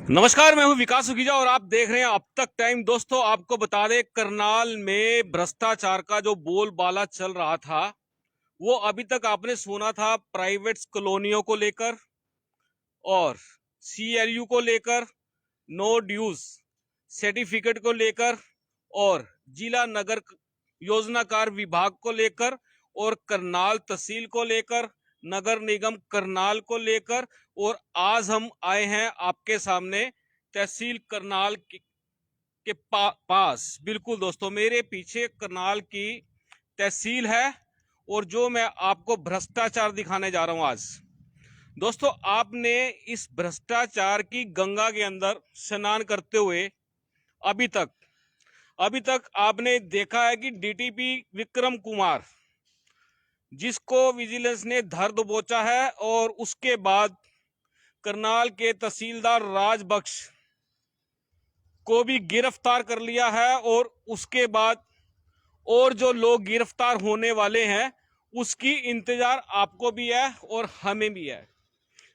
नमस्कार, मैं हूं विकास सुखीजा और आप देख रहे हैं अब तक टाइम। दोस्तों, आपको बता दें, करनाल में भ्रष्टाचार का जो बोलबाला चल रहा था वो अभी तक आपने सुना था प्राइवेट कॉलोनियों को लेकर और सीएलयू को लेकर, नो ड्यूज सर्टिफिकेट को लेकर और जिला नगर योजनाकार विभाग को लेकर और करनाल तहसील को लेकर, नगर निगम करनाल को लेकर। और आज हम आए हैं आपके सामने तहसील करनाल के पास। बिल्कुल दोस्तों, मेरे पीछे करनाल की तहसील है और जो मैं आपको भ्रष्टाचार दिखाने जा रहा हूं आज। दोस्तों, आपने इस भ्रष्टाचार की गंगा के अंदर स्नान करते हुए अभी तक आपने देखा है कि डीटीपी विक्रम कुमार, जिसको विजिलेंस ने धर दबोचा है, और उसके बाद करनाल के तहसीलदार राजबख्श को भी गिरफ्तार कर लिया है। और उसके बाद और जो लोग गिरफ्तार होने वाले हैं उसकी इंतजार आपको भी है और हमें भी है।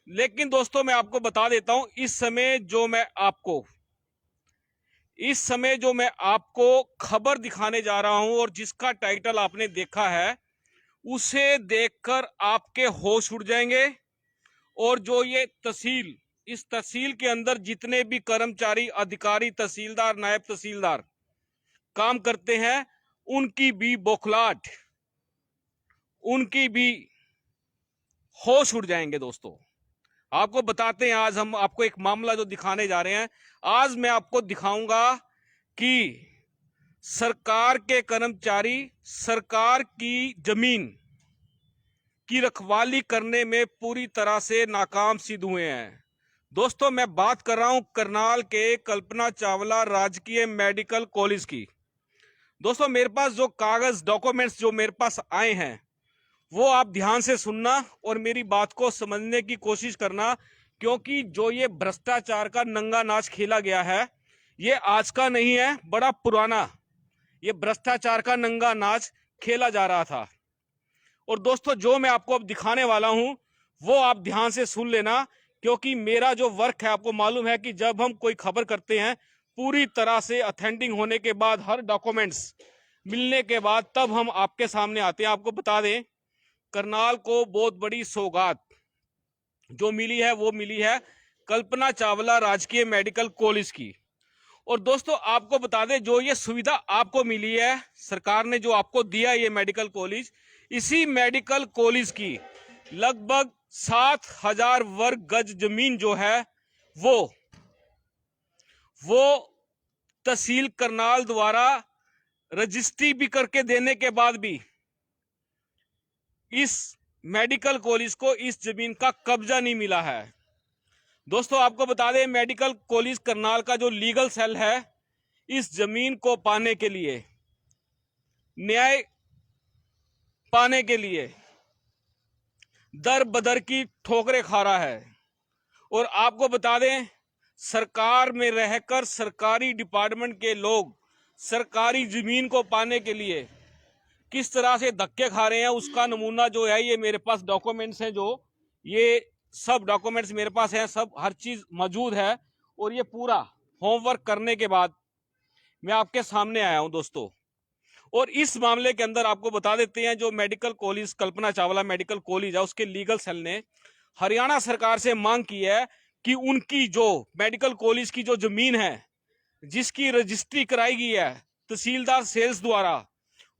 लेकिन दोस्तों, मैं आपको बता देता हूं, इस समय जो मैं आपको खबर दिखाने जा रहा हूं और जिसका टाइटल आपने देखा है, उसे देखकर आपके होश उड़ जाएंगे। और जो ये इस तहसील के अंदर जितने भी कर्मचारी, अधिकारी, तहसीलदार, नायब तहसीलदार काम करते हैं, उनकी भी बौखलाहट, उनकी भी होश उड़ जाएंगे। दोस्तों, आपको बताते हैं, आज हम आपको एक मामला जो दिखाने जा रहे हैं। आज मैं आपको दिखाऊंगा कि सरकार के कर्मचारी सरकार की जमीन की रखवाली करने में पूरी तरह से नाकाम सिद्ध हुए हैं। दोस्तों, मैं बात कर रहा हूं करनाल के कल्पना चावला राजकीय मेडिकल कॉलेज की। दोस्तों, मेरे पास जो कागज डॉक्यूमेंट्स जो मेरे पास आए हैं वो आप ध्यान से सुनना और मेरी बात को समझने की कोशिश करना, क्योंकि जो ये भ्रष्टाचार का नंगा नाच खेला गया है ये आज का नहीं है, बड़ा पुराना ये भ्रष्टाचार का नंगा नाच खेला जा रहा था। और दोस्तों, जो मैं आपको अब दिखाने वाला हूं वो आप ध्यान से सुन लेना, क्योंकि मेरा जो वर्क है, आपको मालूम है कि जब हम कोई खबर करते हैं पूरी तरह से ऑथेंटिक होने के बाद, हर डॉक्यूमेंट्स मिलने के बाद, तब हम आपके सामने आते हैं। आपको बता दें, करनाल को बहुत बड़ी सौगात जो मिली है वो मिली है कल्पना चावला राजकीय मेडिकल कॉलेज की। और दोस्तों, आपको बता दें, जो ये सुविधा आपको मिली है, सरकार ने जो आपको दिया ये मेडिकल कॉलेज, इसी मेडिकल कॉलेज की लगभग 7,000 वर्ग गज जमीन जो है वो तहसील करनाल द्वारा रजिस्ट्री भी करके देने के बाद भी इस मेडिकल कॉलेज को इस जमीन का कब्जा नहीं मिला है। दोस्तों, आपको बता दें, मेडिकल कॉलेज करनाल का जो लीगल सेल है, इस जमीन को पाने के लिए, न्याय पाने के लिए दर बदर की ठोकरें खा रहा है। और आपको बता दें, सरकार में रहकर सरकारी डिपार्टमेंट के लोग सरकारी जमीन को पाने के लिए किस तरह से धक्के खा रहे हैं, उसका नमूना जो है, ये मेरे पास डॉक्यूमेंट्स हैं, जो ये सब डॉक्यूमेंट्स मेरे पास हैं, सब हर चीज मौजूद है। और ये पूरा होमवर्क करने के बाद मैं आपके सामने आया हूं दोस्तों। और इस मामले के अंदर आपको बता देते हैं, जो medical college Kalpana Chawla medical college है, उसके लीगल सेल ने हरियाणा सरकार से मांग की है कि उनकी जो मेडिकल कॉलेज की जो जमीन है, जिसकी रजिस्ट्री कराई गई है तहसीलदार सेल्स द्वारा,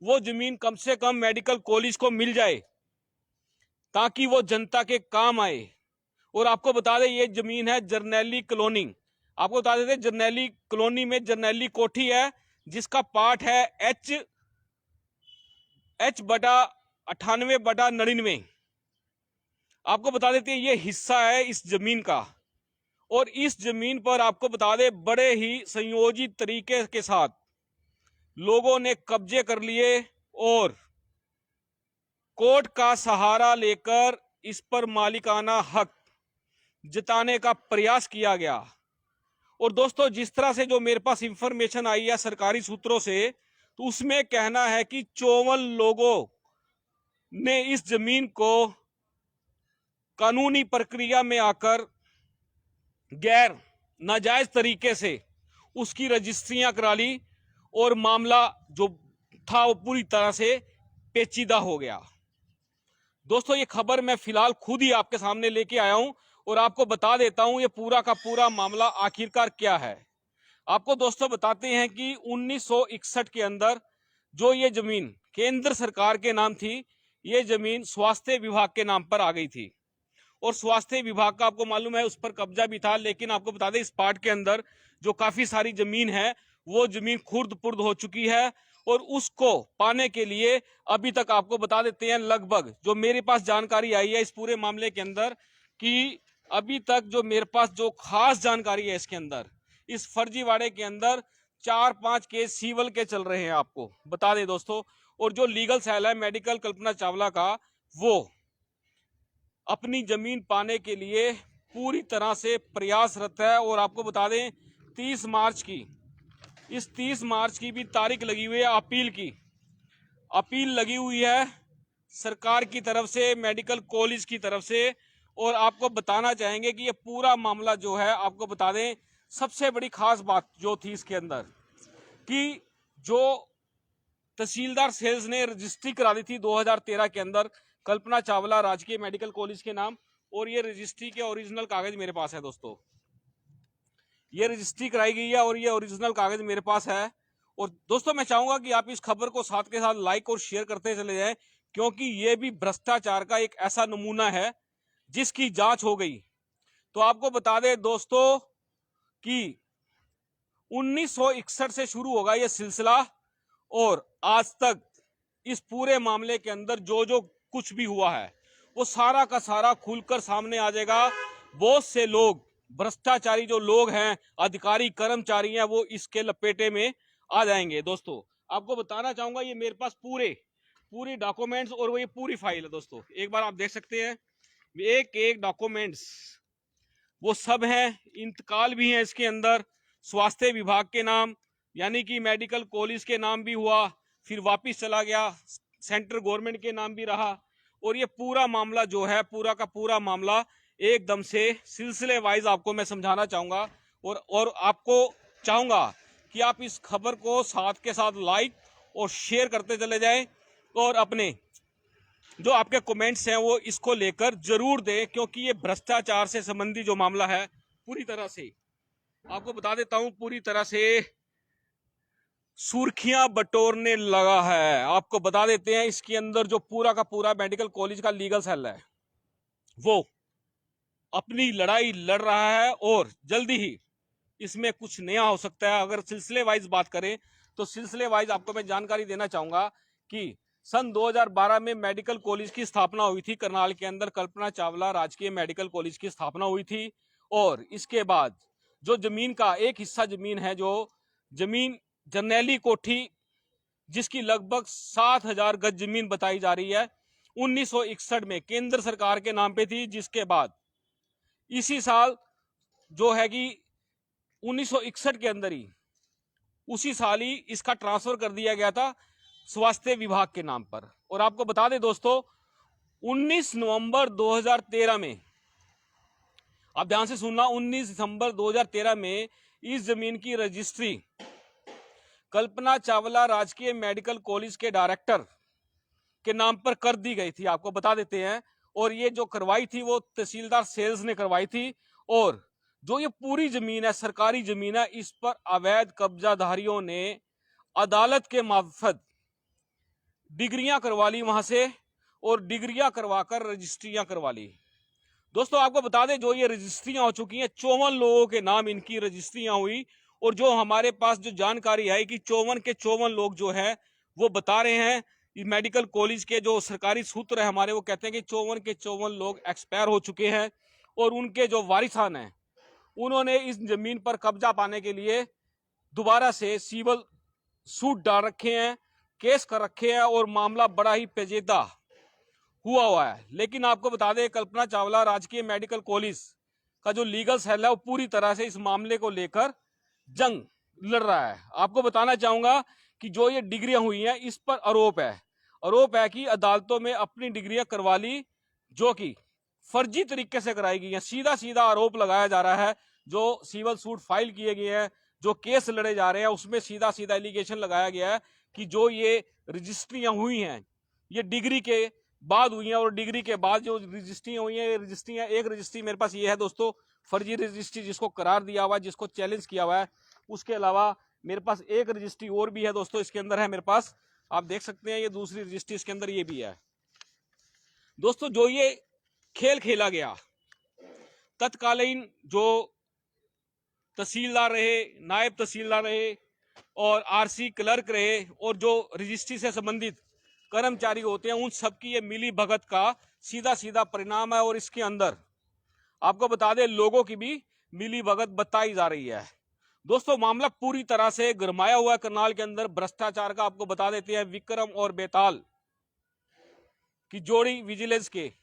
वो जमीन कम से कम मेडिकल कॉलेज को मिल जाए ताकि वो जनता के काम आए। और आपको बता दें, ये जमीन है जरनैली कॉलोनी। आपको बता देते, जरनैली कॉलोनी में जरनैली कोठी है, जिसका पार्ट है H/98/99। आपको बता देते हैं, ये हिस्सा है इस जमीन का। और इस जमीन पर आपको बता दें, बड़े ही संयोजित तरीके के साथ लोगों ने कब्जे कर लिए और कोर्ट का सहारा लेकर इस पर मालिकाना हक जताने का प्रयास किया गया। और दोस्तों, जिस तरह से जो मेरे पास इंफॉर्मेशन आई है सरकारी सूत्रों से, तो उसमें कहना है कि 54 लोगों ने इस जमीन को कानूनी प्रक्रिया में आकर गैर नाजायज तरीके से उसकी रजिस्ट्रियां करा ली और मामला जो था वो पूरी तरह से पेचीदा हो गया। दोस्तों ये खबर मैं फिलहाल खुद ही आपके सामने लेके आया हूं और आपको बता देता हूं ये पूरा का पूरा मामला आखिरकार क्या है। आपको दोस्तों बताते हैं कि 1961 के अंदर जो ये जमीन केंद्र सरकार के नाम थी, ये जमीन स्वास्थ्य विभाग के नाम पर आ गई थी और स्वास्थ्य विभाग का आपको मालूम है उस पर कब्जा भी था। लेकिन आपको बता दें इस पार्ट के अंदर जो काफी सारी जमीन है वो जमीन खुर्द पुर्द हो चुकी है और उसको पाने के लिए अभी तक आपको बता देते हैं, लगभग जो मेरे पास जानकारी आई है इस पूरे मामले के अंदर, कि अभी तक जो मेरे पास जो खास जानकारी है इसके अंदर, इस फर्जीवाड़े के अंदर 4-5 केस सिविल के चल रहे हैं, आपको बता दें दोस्तों। और जो लीगल सेल है मेडिकल कल्पना चावला का, वो अपनी जमीन पाने के लिए पूरी तरह से प्रयासरत है। और आपको बता दें 30 मार्च की, इस 30 मार्च की भी तारीख लगी हुई है अपील की। अपील लगी हुई है सरकार की तरफ से, मेडिकल कॉलेज की तरफ से। और आपको बताना चाहेंगे कि ये पूरा मामला जो है, आपको बता दें सबसे बड़ी खास बात जो थी इसके अंदर, कि जो तहसीलदार सेल्स ने रजिस्ट्री करा दी थी 2013 के अंदर कल्पना चावला राजकीय मेडिकल कॉलेज के नाम, और ये रजिस्ट्री के ओरिजिनल कागज मेरे पास है दोस्तों। ये रजिस्ट्री कराई गई है और ये ओरिजिनल कागज मेरे पास है। और दोस्तों मैं चाहूंगा कि आप इस खबर को साथ के साथ लाइक और शेयर करते चले जाएं, क्योंकि ये भी भ्रष्टाचार का एक ऐसा नमूना है जिसकी जांच हो गई। तो आपको बता दें दोस्तों कि 1961 से शुरू होगा ये सिलसिला और आज तक इस पूरे मामले के अंदर जो जो कुछ भी हुआ है वो सारा का सारा खुलकर सामने आ जाएगा। बहुत से लोग, भ्रष्टाचारी जो लोग हैं, अधिकारी कर्मचारी हैं, वो इसके लपेटे में आ जाएंगे। दोस्तों आपको बताना चाहूंगा ये मेरे पास पूरे डॉक्यूमेंट्स और वो ये पूरी फाइल है दोस्तों, एक बार आप देख सकते हैं एक एक डॉक्यूमेंट्स वो सब हैं। इंतकाल भी है इसके अंदर स्वास्थ्य विभाग के नाम, यानी कि मेडिकल कॉलेज के नाम भी हुआ, फिर वापिस चला गया, सेंट्रल गवर्नमेंट के नाम भी रहा। और ये पूरा मामला जो है, पूरा का पूरा मामला एकदम से सिलसिले वाइज आपको मैं समझाना चाहूंगा। और आपको चाहूंगा कि आप इस खबर को साथ के साथ लाइक और शेयर करते चले जाएं और अपने जो आपके कमेंट्स हैं वो इसको लेकर जरूर दें, क्योंकि ये भ्रष्टाचार से संबंधी जो मामला है पूरी तरह से आपको बता देता हूं, पूरी तरह से सुर्खियां बटोरने लगा है। आपको बता देते हैं इसके अंदर जो पूरा का पूरा मेडिकल कॉलेज का लीगल सेल है वो अपनी लड़ाई लड़ रहा है और जल्दी ही इसमें कुछ नया हो सकता है। अगर सिलसिले वाइज बात करें तो सिलसिले वाइज आपको मैं जानकारी देना चाहूंगा कि सन 2012 में मेडिकल कॉलेज की स्थापना हुई थी करनाल के अंदर, कल्पना चावला राजकीय मेडिकल कॉलेज की स्थापना हुई थी। और इसके बाद जो जमीन का एक हिस्सा जमीन है, जो जमीन जरनैली कोठी, जिसकी लगभग 7,000 गज जमीन बताई जा रही है, 1961 में केंद्र सरकार के नाम पे थी, जिसके बाद इसी साल जो है कि 1961 के अंदर ही उसी साल ही इसका ट्रांसफर कर दिया गया था स्वास्थ्य विभाग के नाम पर। और आपको बता दें दोस्तों 19 नवंबर 2013 में, आप ध्यान से सुनना, 19 दिसंबर 2013 में इस जमीन की रजिस्ट्री कल्पना चावला राजकीय मेडिकल कॉलेज के डायरेक्टर के नाम पर कर दी गई थी, आपको बता देते हैं। और ये जो करवाई थी वो तहसीलदार सेल्स ने करवाई थी। और जो ये पूरी जमीन है, सरकारी जमीन है, इस पर अवैध कब्जाधारियों ने अदालत के मार्फत डिग्रियां करवा ली वहां से, और डिग्रियां करवाकर रजिस्ट्रियां करवा ली। दोस्तों आपको बता दें जो ये रजिस्ट्रियां हो चुकी हैं, 54 लोगों के नाम इनकी रजिस्ट्रियां हुई। और जो हमारे पास जो जानकारी है कि 54 के 54 लोग जो है वो बता रहे हैं, मेडिकल कॉलेज के जो सरकारी सूत्र है हमारे, वो कहते हैं कि 54 के 54 लोग एक्सपायर हो चुके हैं। और उनके जो वारिसान हैं उन्होंने इस जमीन पर कब्जा पाने के लिए दोबारा से सिविल सूट डाल रखे हैं, केस कर रखे हैं, और मामला बड़ा ही पेचीदा हुआ है। लेकिन आपको बता दें कल्पना चावला राजकीय मेडिकल कॉलेज का जो लीगल सेल है वो पूरी तरह से इस मामले को लेकर जंग लड़ रहा है। आपको बताना चाहूंगा कि जो ये डिग्रियां हुई हैं इस पर आरोप है कि अदालतों में अपनी डिग्रियां करवा ली, जो कि फर्जी तरीके से कराई गई हैं। सीधा सीधा आरोप लगाया जा रहा है जो सिविल सूट फाइल किए गए हैं, जो केस लड़े जा रहे हैं, उसमें सीधा सीधा एलिगेशन लगाया गया है कि जो ये रजिस्ट्रियां हुई हैं ये डिग्री के बाद हुई हैं, और डिग्री के बाद जो रजिस्ट्रियां हुई हैं, ये रजिस्ट्रियां, एक रजिस्ट्री मेरे पास ये है दोस्तों, फर्जी रजिस्ट्री जिसको करार दिया हुआ है, जिसको चैलेंज किया हुआ है। उसके अलावा मेरे पास एक रजिस्ट्री और भी है दोस्तों, इसके अंदर है मेरे पास, आप देख सकते हैं, ये दूसरी रजिस्ट्री इसके अंदर ये भी है दोस्तों। जो ये खेल खेला गया, तत्कालीन जो तहसीलदार रहे, नायब तहसीलदार रहे और आरसी क्लर्क रहे, और जो रजिस्ट्री से संबंधित कर्मचारी होते हैं, उन सबकी ये मिली भगत का सीधा सीधा परिणाम है। और इसके अंदर आपको बता दें, लोगों की भी मिली भगत बताई जा रही है दोस्तों। मामला पूरी तरह से गरमाया हुआ है करनाल के अंदर भ्रष्टाचार का। आपको बता देते हैं, विक्रम और बेताल की जोड़ी विजिलेंस के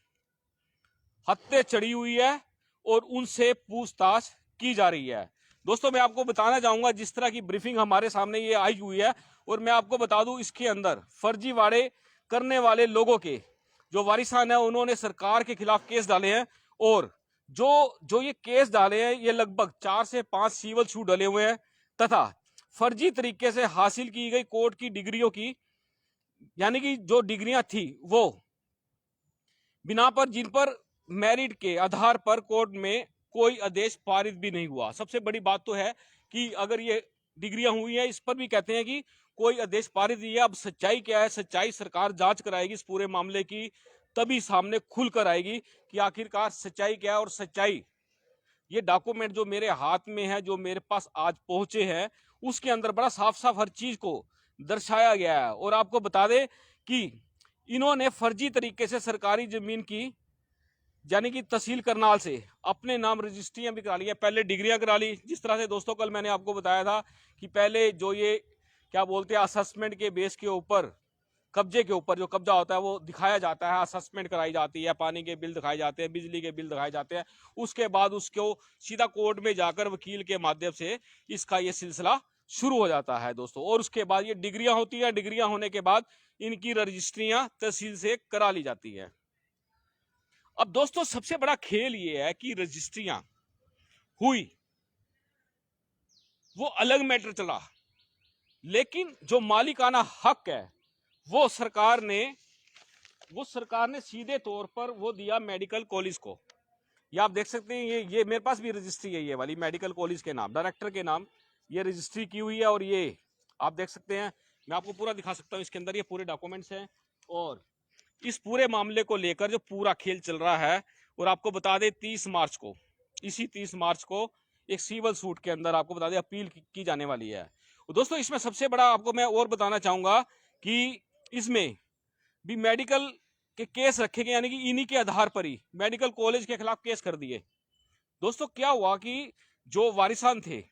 हत्या चढ़ी हुई है और उनसे पूछताछ की जा रही है दोस्तों। मैं आपको बताना चाहूंगा, जिस तरह की ब्रीफिंग हमारे सामने ये आई हुई है, और मैं आपको बता दूं, इसके अंदर फर्जीवाड़े करने वाले लोगों के जो वारिसान है, उन्होंने सरकार के खिलाफ केस डाले हैं, और जो ये केस डाले हैं, ये लगभग 4 से 5 सिविल सूट डले हुए हैं, तथा फर्जी तरीके से हासिल की गई कोर्ट की डिग्रियों की, यानी कि जो डिग्रियां थी वो बिना पर, जिन पर मेरिट के आधार पर कोर्ट में कोई आदेश पारित भी नहीं हुआ। सबसे बड़ी बात तो है कि अगर ये डिग्रियां हुई हैं, इस पर भी कहते हैं कि कोई आदेश पारित नहीं है। अब सच्चाई क्या है, सच्चाई सरकार जांच कराएगी इस पूरे मामले की, तभी सामने खुलकर आएगी कि आखिरकार सच्चाई क्या है। और सच्चाई, ये डॉक्यूमेंट जो मेरे हाथ में है, जो मेरे पास आज पहुंचे हैं, उसके अंदर बड़ा साफ साफ हर चीज को दर्शाया गया है। और आपको बता दें कि इन्होंने फर्जी तरीके से सरकारी जमीन की, यानी कि तहसील करनाल से अपने नाम रजिस्ट्रियां भी करा ली है। पहले डिग्रियां करा ली, जिस तरह से दोस्तों कल मैंने आपको बताया था कि पहले जो ये क्या बोलते हैं, असेसमेंट के बेस के ऊपर, कब्जे के ऊपर जो कब्जा होता है वो दिखाया जाता है, असेसमेंट कराई जाती है, पानी के बिल दिखाए जाते हैं, बिजली के बिल दिखाए जाते हैं। उसके बाद उसको सीधा कोर्ट में जाकर वकील के माध्यम से इसका ये सिलसिला शुरू हो जाता है दोस्तों। और उसके बाद ये डिग्रियां होती है, डिग्रियां होने के बाद इनकी रजिस्ट्रियां तहसील से करा ली जाती है। अब दोस्तों सबसे बड़ा खेल ये है कि रजिस्ट्रियां हुई वो अलग मैटर चला, लेकिन जो मालिकाना हक है वो सरकार ने सीधे तौर पर वो दिया मेडिकल कॉलेज को। ये आप देख सकते हैं, ये मेरे पास भी रजिस्ट्री है, ये वाली मेडिकल कॉलेज के नाम, डायरेक्टर के नाम ये रजिस्ट्री की हुई है। और ये आप देख सकते हैं, मैं आपको पूरा दिखा सकता हूं, इसके अंदर ये पूरे डॉक्यूमेंट्स हैं। और इस पूरे मामले को लेकर जो पूरा खेल चल रहा है, और आपको बता दें 30 मार्च को, इसी 30 मार्च को एक सिविल सूट के अंदर आपको बता दें अपील की जाने वाली है दोस्तों। इसमें सबसे बड़ा आपको मैं और बताना चाहूंगा कि इसमें भी मेडिकल के केस रखे गए, यानी कि इन्हीं के आधार पर ही मेडिकल कॉलेज के खिलाफ केस कर दिए दोस्तों। क्या हुआ कि जो वारिसान थे,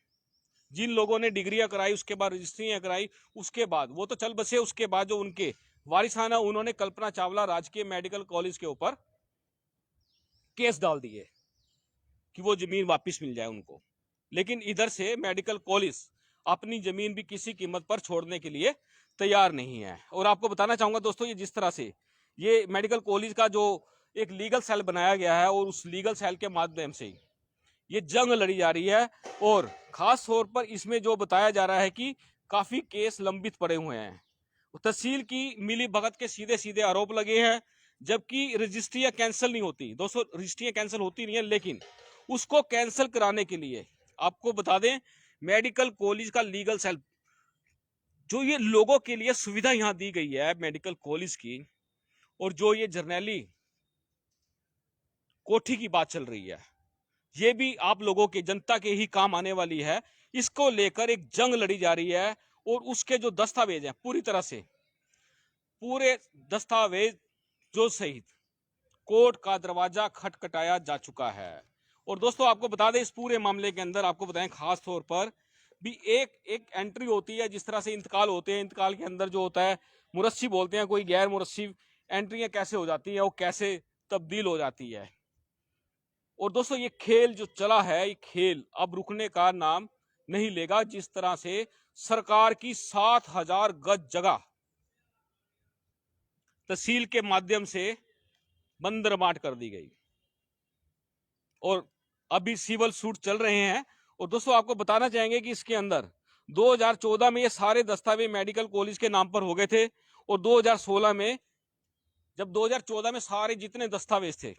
जिन लोगों ने डिग्रियां कराई, उसके बाद रजिस्ट्रियां कराई, उसके बाद वो तो चल बसे, उसके बाद जो उनके वारिसान है, उन्होंने कल्पना चावला राजकीय मेडिकल कॉलेज के ऊपर केस डाल दिए कि वो जमीन वापस मिल जाए उनको। लेकिन इधर से मेडिकल कॉलेज अपनी जमीन भी किसी कीमत पर छोड़ने के लिए तैयार नहीं है। और आपको बताना चाहूंगा दोस्तों, ये जिस तरह से ये मेडिकल कॉलेज का जो एक लीगल सेल बनाया गया है, और उस लीगल सेल के माध्यम से ये जंग लड़ी जा रही है। और खास तौर पर इसमें जो बताया जा रहा है कि काफी केस लंबित पड़े हुए हैं, तहसील की मिली भगत के सीधे सीधे आरोप लगे हैं, जबकि रजिस्ट्रियां कैंसिल नहीं होती दोस्तों। रजिस्ट्रियां कैंसिल होती नहीं है, लेकिन उसको कैंसिल कराने के लिए आपको बता दें, मेडिकल कॉलेज का लीगल सेल, जो ये लोगों के लिए सुविधा यहां दी गई है मेडिकल कॉलेज की, और जो ये जर्नैली कोठी की बात चल रही है, ये भी आप लोगों के, जनता के ही काम आने वाली है। इसको लेकर एक जंग लड़ी जा रही है, और उसके जो दस्तावेज हैं, पूरी तरह से पूरे दस्तावेज जो सहित कोर्ट का दरवाजा खटखटाया जा चुका है। और दोस्तों आपको बता दें, इस पूरे मामले के अंदर आपको बताएं, खास तौर पर भी एक एंट्री होती है, जिस तरह से इंतकाल होते हैं, इंतकाल के अंदर जो होता है मुरस्सी बोलते हैं, कोई गैर मुरस्सी एंट्रियां कैसे हो जाती हैं, वो कैसे तब्दील हो जाती है। और दोस्तों ये खेल जो चला है, ये खेल अब रुकने का नाम नहीं लेगा। जिस तरह से सरकार की 7,000 गज जगह तहसील के माध्यम से बंदरबाट कर दी गई, और अभी सिविल सूट चल रहे हैं। और दोस्तों आपको बताना चाहेंगे कि इसके अंदर 2014 में ये सारे दस्तावेज मेडिकल कॉलेज के नाम पर हो गए थे, और 2016 में, जब 2014 में सारे जितने दस्तावेज थे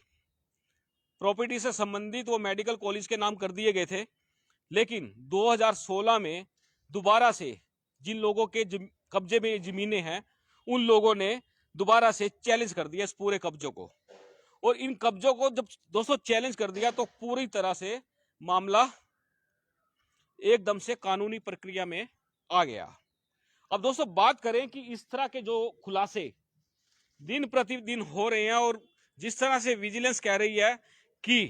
प्रॉपर्टी से संबंधित वो मेडिकल कॉलेज के नाम कर दिए गए थे। लेकिन 2016 में दोबारा से जिन लोगों के कब्जे में जमीनें हैं, उन लोगों ने दोबारा से चैलेंज कर दिया इस पूरे कब्जों को। और इन कब्जों को जब दोस्तों चैलेंज कर दिया तो पूरी तरह से मामला एकदम से कानूनी प्रक्रिया में आ गया। अब दोस्तों बात करें कि इस तरह के जो खुलासे दिन प्रतिदिन हो रहे हैं, और जिस तरह से विजिलेंस कह रही है कि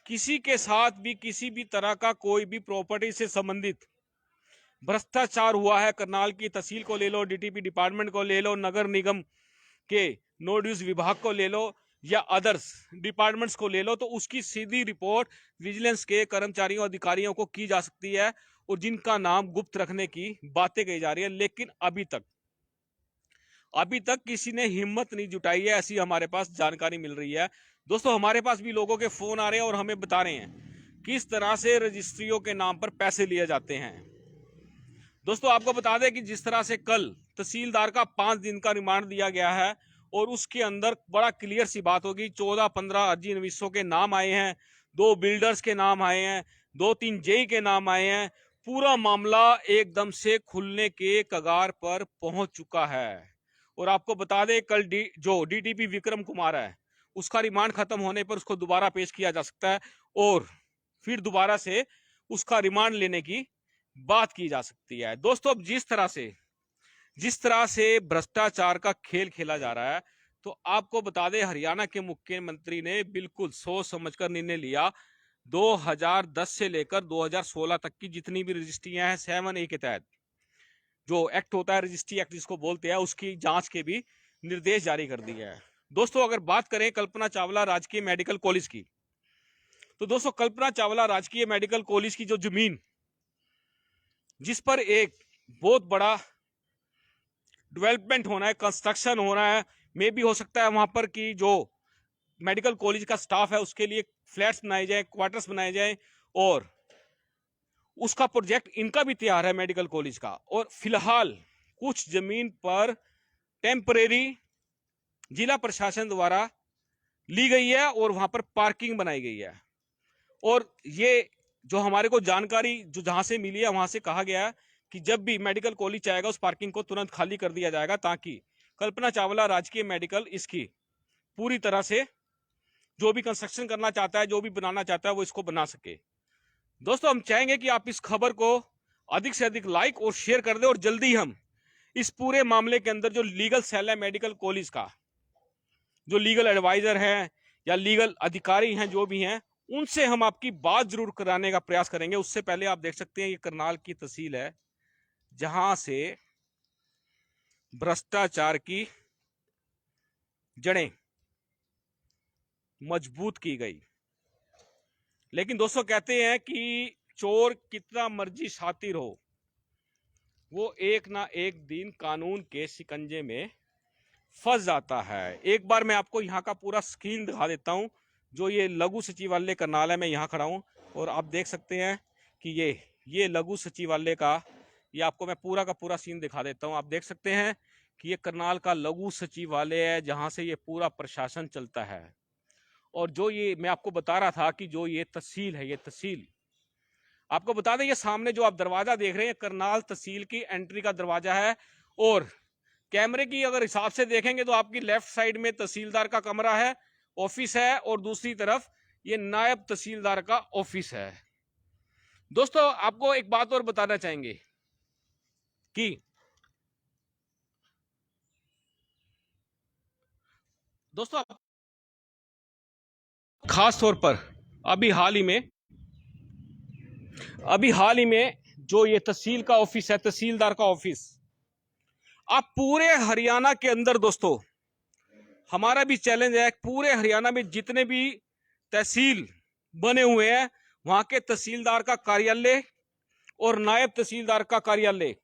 किसी के साथ भी किसी भी तरह का कोई भी प्रॉपर्टी से संबंधित भ्रष्टाचार हुआ है, करनाल की तहसील को ले लो, डीटीपी डिपार्टमेंट को ले लो, नगर निगम के नो ड्यूज विभाग को ले लो, या अदर्स डिपार्टमेंट्स को ले लो, तो उसकी सीधी रिपोर्ट विजिलेंस के कर्मचारियों अधिकारियों को की जा सकती है, और जिनका नाम गुप्त रखने की बातें कही जा रही है। लेकिन अभी तक किसी ने हिम्मत नहीं जुटाई है, ऐसी हमारे पास जानकारी मिल रही है। दोस्तों हमारे पास भी लोगों के फोन आ रहे हैं और हमें बता रहे हैं किस तरह से रजिस्ट्रियों के नाम पर पैसे लिए जाते हैं। दोस्तों आपको बता दें कि जिस तरह से कल तहसीलदार का 5 दिन का रिमांड दिया गया है, और उसके अंदर बड़ा क्लियर सी बात होगी, 14-15 अर्जी नवीसों के नाम आए हैं, 2 बिल्डर्स के नाम आए हैं, 2-3 जेई के नाम आए हैं। पूरा मामला एकदम से खुलने के कगार पर पहुंच चुका है। और आपको बता दें कल जो डीटीपी विक्रम कुमार है, उसका रिमांड खत्म होने पर उसको दोबारा पेश किया जा सकता है, और फिर दोबारा से उसका रिमांड लेने की बात की जा सकती है। दोस्तों अब जिस तरह से भ्रष्टाचार का खेल खेला जा रहा है, तो आपको बता दें हरियाणा के मुख्यमंत्री ने बिल्कुल सोच समझकर निर्णय लिया। 2010 से लेकर 2016 तक की जितनी भी रजिस्ट्रियां हैं 7A के तहत जो एक्ट होता है, रजिस्ट्री एक्ट जिसको बोलते हैं, उसकी जांच के भी निर्देश जारी कर दिए हैं। दोस्तों अगर बात करें कल्पना चावला राजकीय मेडिकल कॉलेज की, तो दोस्तों कल्पना चावला राजकीय मेडिकल कॉलेज की जो जमीन, जिस पर एक बहुत बड़ा डेवलपमेंट होना है, कंस्ट्रक्शन होना है, मे भी हो सकता है वहां पर कि जो मेडिकल कॉलेज का स्टाफ है उसके लिए फ्लैट्स बनाए जाए, क्वार्टर्स बनाए जाए, और उसका प्रोजेक्ट इनका भी तैयार है मेडिकल कॉलेज का। और फिलहाल कुछ जमीन पर टेम्परेरी जिला प्रशासन द्वारा ली गई है और वहां पर पार्किंग बनाई गई है। और ये जो हमारे को जानकारी जो जहां से मिली है, वहां से कहा गया है कि जब भी मेडिकल कॉलेज चाहेगा उस पार्किंग को तुरंत खाली कर दिया जाएगा, ताकि कल्पना चावला राजकीय मेडिकल इसकी पूरी तरह से जो भी कंस्ट्रक्शन करना चाहता है, जो भी बनाना चाहता है, वो इसको बना सके। दोस्तों हम चाहेंगे कि आप इस खबर को अधिक से अधिक लाइक और शेयर कर दें, और जल्दी हम इस पूरे मामले के अंदर जो लीगल सेल है मेडिकल कॉलेज का, जो लीगल एडवाइजर हैं या लीगल अधिकारी हैं जो भी हैं, उनसे हम आपकी बात जरूर कराने का प्रयास करेंगे। उससे पहले आप देख सकते हैं ये करनाल की तहसील है जहां से भ्रष्टाचार की जड़ें मजबूत की गई। लेकिन दोस्तों कहते हैं कि चोर कितना मर्जी शातिर हो, वो एक ना एक दिन कानून के शिकंजे में फंस जाता है। एक बार मैं आपको यहाँ का पूरा स्क्रीन दिखा देता हूँ। जो ये लघु सचिवालय करनाल है, मैं यहाँ खड़ा हूँ और आप देख सकते हैं कि ये लघु सचिवालय का, ये आपको मैं पूरा का पूरा सीन दिखा देता हूँ। आप देख सकते हैं कि ये करनाल का लघु सचिवालय है जहाँ से ये पूरा प्रशासन चलता है। और जो ये मैं आपको बता रहा था कि जो ये तहसील है, ये तहसील आपको बता दें, ये सामने जो आप दरवाजा देख रहे हैं करनाल तहसील की एंट्री का दरवाजा है। और कैमरे की अगर हिसाब से देखेंगे तो आपकी लेफ्ट साइड में तहसीलदार का कमरा है, ऑफिस है, और दूसरी तरफ ये नायब तहसीलदार का ऑफिस है। दोस्तों आपको एक बात और बताना चाहेंगे कि दोस्तों खास तौर पर अभी हाल ही में जो ये तहसील का ऑफिस है, तहसीलदार का ऑफिस, आप पूरे हरियाणा के अंदर, दोस्तों हमारा भी चैलेंज है, पूरे हरियाणा में जितने भी तहसील बने हुए हैं वहां के तहसीलदार का कार्यालय और नायब तहसीलदार का कार्यालय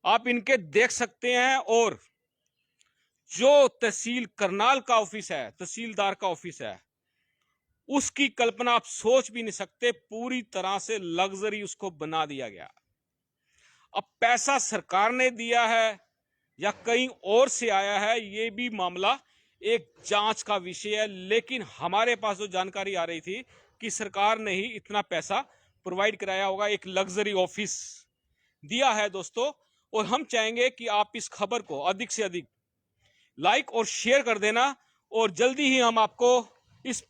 आप इनके देख सकते हैं। और जो तहसील करनाल का ऑफिस है, तहसीलदार का ऑफिस है, उसकी कल्पना आप सोच भी नहीं सकते, पूरी तरह से लग्जरी उसको बना दिया गया। अब पैसा सरकार ने दिया है या कहीं और से आया है, ये भी मामला एक जांच का विषय है। लेकिन हमारे पास जो जानकारी आ रही थी कि सरकार ने ही इतना पैसा प्रोवाइड कराया होगा, एक लग्जरी ऑफिस दिया है दोस्तों। और हम चाहेंगे कि आप इस खबर को अधिक से अधिक लाइक और शेयर कर देना, और जल्दी ही हम आपको इस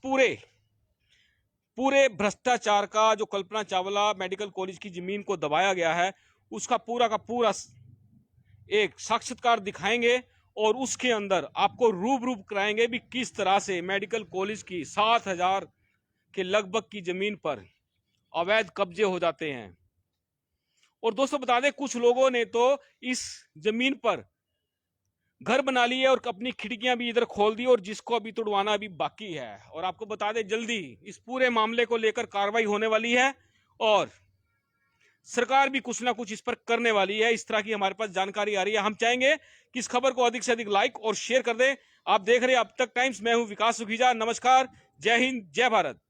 पूरे भ्रष्टाचार का, जो कल्पना चावला मेडिकल कॉलेज की जमीन को दबाया गया है, उसका पूरा का पूरा एक साक्षात्कार दिखाएंगे और उसके अंदर आपको रूबरू कराएंगे भी किस तरह से मेडिकल कॉलेज की 7,000 के लगभग की जमीन पर अवैध कब्जे हो जाते हैं। और दोस्तों बता दें, कुछ लोगों ने तो इस जमीन पर घर बना लिए और अपनी खिड़कियां भी इधर खोल दी, और जिसको अभी तोड़वाना अभी बाकी है। और आपको बता दें, जल्दी इस पूरे मामले को लेकर कार्रवाई होने वाली है और सरकार भी कुछ ना कुछ इस पर करने वाली है। इस तरह की हमारे पास जानकारी आ रही है। हम चाहेंगे कि इस खबर को अधिक से अधिक लाइक और शेयर कर दें। आप देख रहे हैं अब तक टाइम्स, मैं हूं विकास सुखीजा। नमस्कार, जय हिंद, जय भारत।